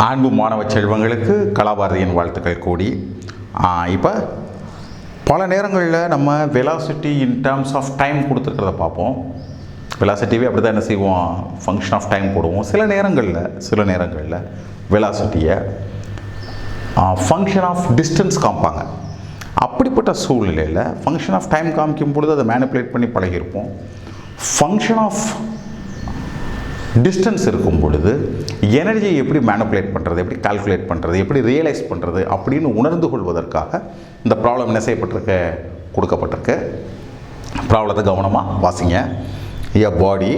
அன்பு மாணவ செல்வங்களுக்கு கலாபாரதியின் வாழ்த்துக்கள் கூடி. இப்போ பல நேரங்களில் நம்ம velocity in terms of time கொடுத்துருக்கிறத பார்ப்போம். வெலாசிட்டிவே அப்படி தான் என்ன செய்வோம், ஃபங்க்ஷன் ஆஃப் டைம் போடுவோம். சில நேரங்களில் வெலாசிட்டியை ஃபங்க்ஷன் ஆஃப் டிஸ்டன்ஸ் காமிப்பாங்க. அப்படிப்பட்ட சூழ்நிலையில் ஃபங்க்ஷன் ஆஃப் டைம் காமிக்கும் பொழுது அதை மேனிப்புலேட் பண்ணி பழகியிருப்போம். ஃபங்க்ஷன் ஆஃப் டிஸ்டன்ஸ் இருக்கும் பொழுது எனர்ஜியை எப்படி மேனிப்புலேட் பண்ணுறது, எப்படி கால்குலேட் பண்ணுறது, எப்படி ரியலைஸ் பண்ணுறது அப்படின்னு உணர்ந்து கொள்வதற்காக இந்த ப்ராப்ளம் என்ன செய்யப்பட்டிருக்க, கொடுக்கப்பட்டிருக்கு. ப்ராப்ளத்தை கவனமாக வாசிங்க. A body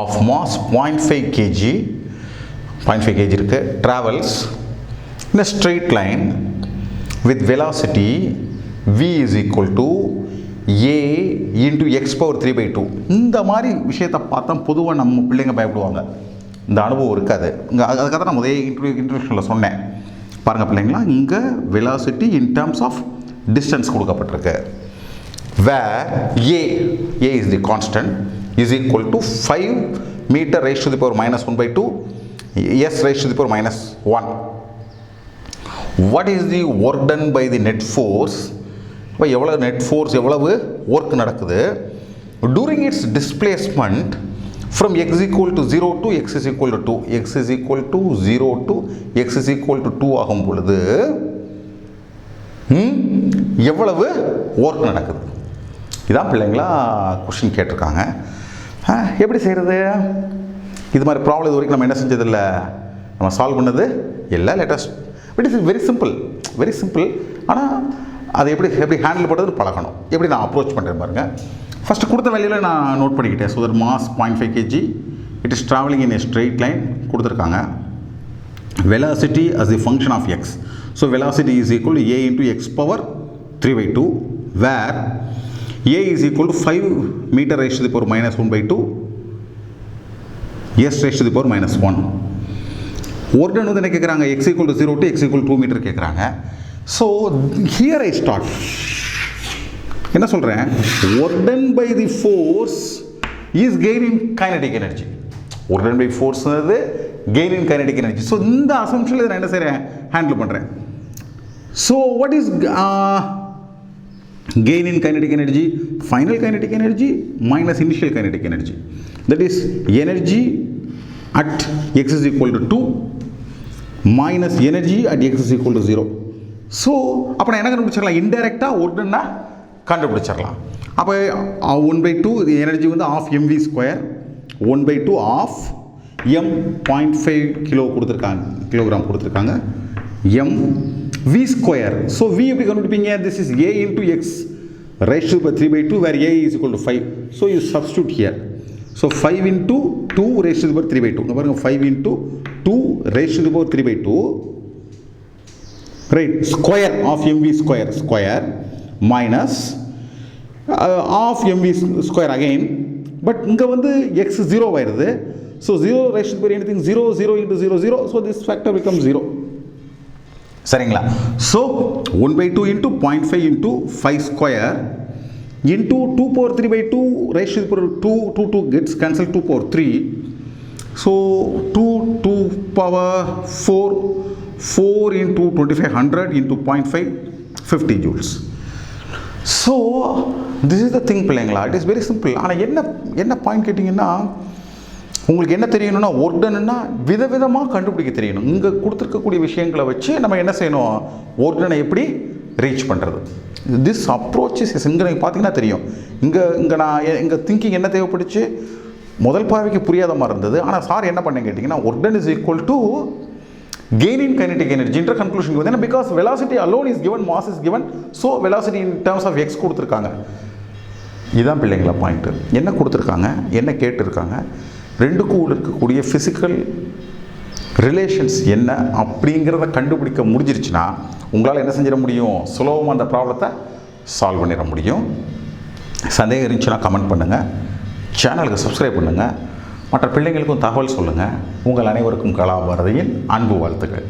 of mass 0.5 kg இருக்குது, travels in a straight line with velocity v is equal to a into x power 3/2. இந்த மாதிரி விஷயத்தை பார்த்தா பொதுவாக நம்ம பிள்ளைங்க பயப்படுவாங்க. இந்த அனுபவம் இருக்காது. இங்கே அதுக்காக தான் நான் முதல் இன்ட்ரோடக்ஷனில் சொன்னேன். பாருங்கள் பிள்ளைங்களா, இங்கே velocity in terms of distance கொடுக்கப்பட்டிருக்கு. Where a is the constant is equal to 5 meter raised to the power minus 1/2 s raised to the power minus 1. What is the work done by the net force? இப்போ எவ்வளவு net force, எவ்வளவு work நடக்குது during its displacement from x equal to 0 to x is equal to 2, x is equal to 0 to x is equal to 2 ஆகும் பொழுது எவ்வளவு work நடக்குது. இதான் பிள்ளைங்களா கொஸ்டின் கேட்டிருக்காங்க. எப்படி செய்கிறது? இது மாதிரி ப்ராப்ளம் இது வரைக்கும் நம்ம என்ன செஞ்சதில்லை, நம்ம சால்வ் பண்ணது இல்லை. Latest it is very simple. ஆனால் அதை எப்படி ஹேண்டில் பண்ணுறது பழகணும். எப்படி நான் அப்ரோச் பண்ணுறேன் பாருங்கள். ஃபஸ்ட்டு கொடுத்த வேலையில் நான் நோட் பண்ணிக்கிட்டேன். So that mass 0.5 kg, it is travelling in a straight line கொடுத்துருக்காங்க. Velocity as a function of x. So velocity is equal to a into x power 3/2 where a is equal to 5 meter raised to the power minus 1/2 s raised to the power minus 1. ஒரு ton வந்து என்ன கேட்குறாங்க, x equal to 0 to x equal to 2 meter கேட்குறாங்க. So here I start. என்ன சொல்கிறேன், work done by the force is gain in kinetic energy. Work done by ஃபோர்ஸ்ங்கிறது gain in kinetic energy. So இந்த அசம்ஷனில் நான் என்ன செய்கிறேன், ஹேண்டில் பண்ணுறேன். So what is gain in kinetic energy? Final kinetic energy minus initial kinetic energy. That is energy at x is equal to 2 minus energy at x is equal to 0. So அப்போ நான் என்ன கண்டுபிடிச்சிடலாம், இன்டெரக்டாக ஒர்க்குன்னா கண்டுபிடிச்சிடலாம். அப்போ 1/2 energy வந்து of mv², 1/2 of m 0.5 kilogram கொடுத்துருக்காங்க, mv². So v எப்படி கண்டுபிடிப்பீங்க, this is a into x raised to 3/2 where a is equal to 5. So you substitute here. So 5 into 2 raised to the power 3/2. இங்கே பாருங்கள், 5 into 2 raised to the power 3/2 right, square of mv square minus of mv square again. But இங்கே வந்து x 0 ஆயிடுது. So 0 raised to the power anything 0 into 0 0. So this factor becomes 0. சரிங்களா? So 1/2 into 0.5 into 5 square into 2 power 3/2 raised to the power 2 gets cancelled, 2 power 3. So 2 power 4 into 2500 into 0.5 50 joules. So this is the thing பிள்ளைங்களா, it is very simple. ஆனால் என்ன point கேட்டிங்கன்னா, உங்களுக்கு என்ன தெரியணும்னா work டன்னுன்னா விதவிதமாக கண்டுபிடிக்க தெரியணும். இங்கே கொடுத்துருக்கக்கூடிய விஷயங்களை வச்சு நம்ம என்ன செய்யணும், ஒர்க் டனை எப்படி ரீச் பண்ணுறது. திஸ் அப்ரோச் இஸ் இங்கே நீங்கள் பார்த்தீங்கன்னா தெரியும். இங்கே திங்கிங் என்ன தேவைப்படுச்சு, முதல் பார்வைக்கு புரியாத மாதிரி இருந்தது. ஆனால் சார் என்ன பண்ணேன்னு கேட்டிங்கன்னா, work done is equal to gain in kinetic energy என்ற கன்க்ளூஷன் வந்து, because velocity alone is given, mass is given. So velocity in terms of x கொடுத்துருக்காங்க. இதுதான் பிள்ளைங்களா பாயிண்ட்டு. என்ன கொடுத்துருக்காங்க, என்ன கேட்டிருக்காங்க, ரெண்டுக்கும் இருக்கக்கூடிய ஃபிசிக்கல் ரிலேஷன்ஸ் என்ன அப்படிங்கிறத கண்டுபிடிக்க முடிஞ்சிருச்சுன்னா உங்களால் என்ன செஞ்சிட முடியும், சுலபமாக அந்த ப்ராப்ளத்தை சால்வ் பண்ணிட முடியும். சந்தேகம் இருந்துச்சுன்னா கமெண்ட் பண்ணுங்கள், சேனலுக்கு சப்ஸ்கிரைப் பண்ணுங்கள், மற்ற பிள்ளைங்களுக்கும் தகவல் சொல்லுங்கள். உங்கள் அனைவருக்கும் கலாபாரதியின் அன்பு வாழ்த்துக்கள்.